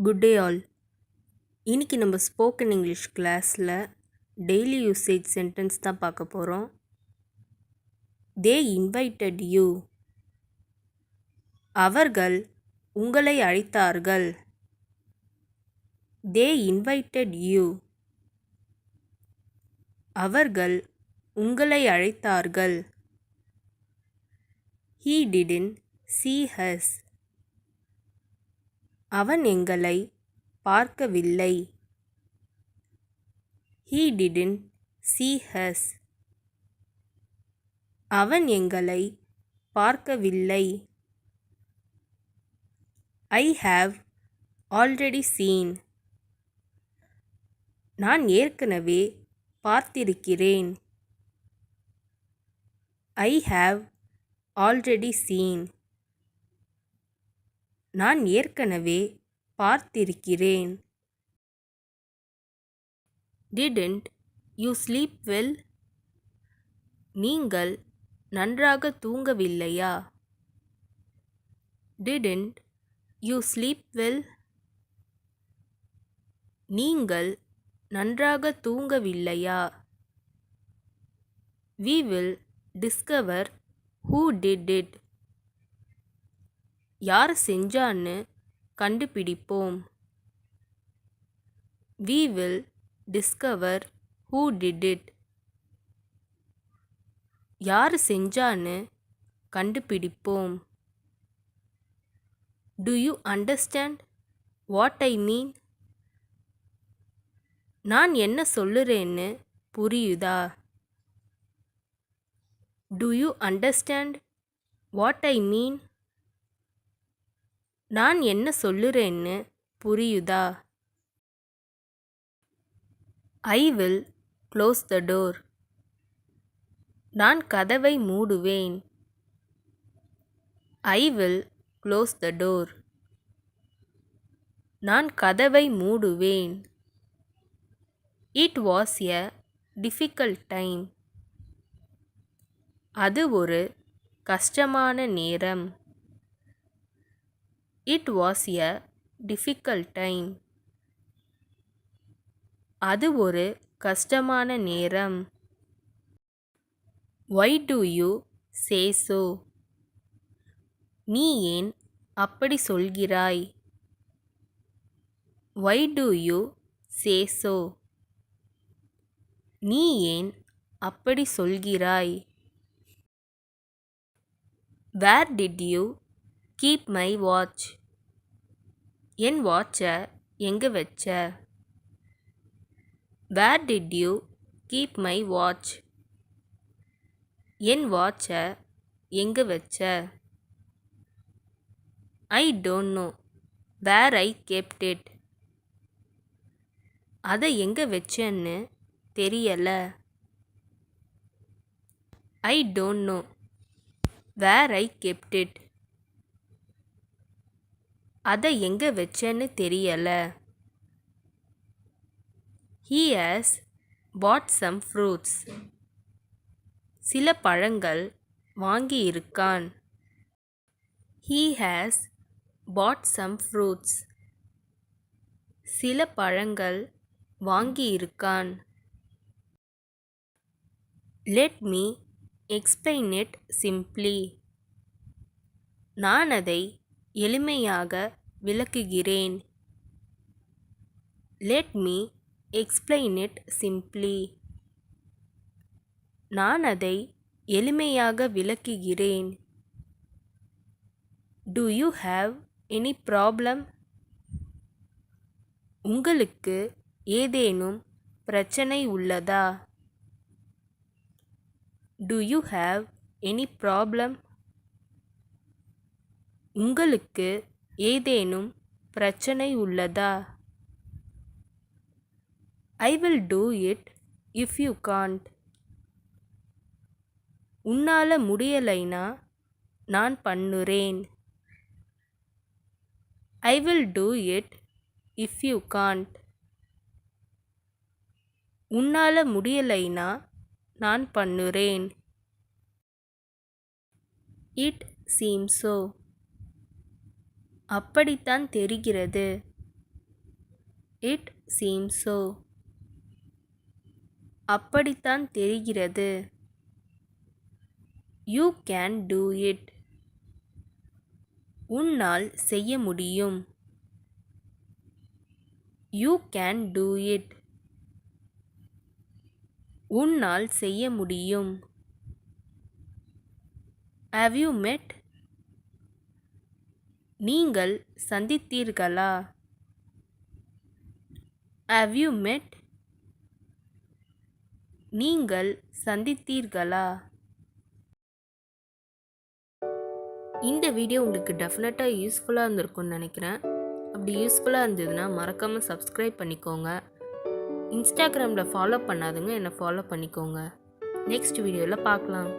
Good day all. இன்னைக்கு நம்ம spoken English கிளாஸில் டெய்லி யூசேஜ் சென்டென்ஸ் தான் பார்க்க போகிறோம். தே இன்வைட்டட் யூ. அவர்கள் உங்களை அழைத்தார்கள். தே இன்வைட்டட் யூ. அவர்கள் உங்களை அழைத்தார்கள். He didn't see us. அவன் எங்களை பார்க்கவில்லை. He didn't see us. அவன் எங்களை பார்க்கவில்லை. I have already seen. நான் ஏற்கனவே பார்த்திருக்கிறேன். I have already seen. நான் ஏற்கனவே பார்த்திருக்கிறேன். Didn't you sleep well? நீங்கள் நன்றாக தூங்கவில்லையா? Didn't you sleep well? நீங்கள் நன்றாக தூங்கவில்லையா? We will discover who did it. யார் செஞ்சான்னு கண்டுபிடிப்போம். We will discover who did it. யார் செஞ்சான்னு கண்டுபிடிப்போம். Do you understand what I mean? நான் என்ன சொல்லுறேன்னு புரியுதா? Do you understand what I mean? நான் என்ன சொல்லுறேன்னு புரியுதா? I will close the door. நான் கதவை மூடுவேன். I will close the door. நான் கதவை மூடுவேன். It was a difficult time. அது ஒரு கஷ்டமான நேரம். It was a difficult time. அது ஒரு கஷ்டமான நேரம். Why do you say so? நீ ஏன் அப்படி சொல்கிறாய்? Why do you say so? நீ ஏன் அப்படி சொல்கிறாய்? Where did you keep my watch? என் வாட்சை எங்க வச்ச? Where did you keep my watch? என் வாட்சை எங்க வச்ச? I don't know where I kept it. அதை எங்க வச்சேன்னு தெரியல. I don't know where I kept it. அதை எங்க வச்சேன்னு தெரியல. He has bought some fruits. சில பழங்கள் வாங்கி இருக்கான். He has bought some fruits. சில பழங்கள் வாங்கி இருக்கான். Let me explain it simply. நான் அதை எளிமையாக விளக்குகிறேன். Let me explain it simply. நான் அதை எளிமையாக விளக்குகிறேன். Do you have any problem? உங்களுக்கு ஏதேனும் பிரச்சனை உள்ளதா? Do you have any problem? உங்களுக்கு ஏதேனும் பிரச்சனை உள்ளதா? I will do it if you can't. உன்னால முடியலைனா நான் பண்ணுறேன். I will do it if you can't. உன்னால முடியலைனா நான் பண்ணுறேன். It seems so. அப்படித்தான் தெரிகிறது. It seems so. அப்படித்தான் தெரிகிறது. You can do it. உன்னால் செய்ய முடியும். You can do it. உன்னால் செய்ய முடியும். ஹேவ் யூ மெட். நீங்கள் சந்தித்தீர்களா? ஹேவ் யூ மெட். நீங்கள் சந்தித்தீர்களா? இந்த வீடியோ உங்களுக்கு டெஃபினட்டாக யூஸ்ஃபுல்லாக இருந்திருக்கும்னு நினைக்கிறேன். அப்படி யூஸ்ஃபுல்லாக இருந்ததுன்னா மறக்காமல் சப்ஸ்கிரைப் பண்ணிக்கோங்க. இன்ஸ்டாகிராமில் ஃபாலோ பண்ணாதவங்க என்னை ஃபாலோ பண்ணிக்கோங்க. நெக்ஸ்ட் வீடியோவில் பார்க்கலாம்.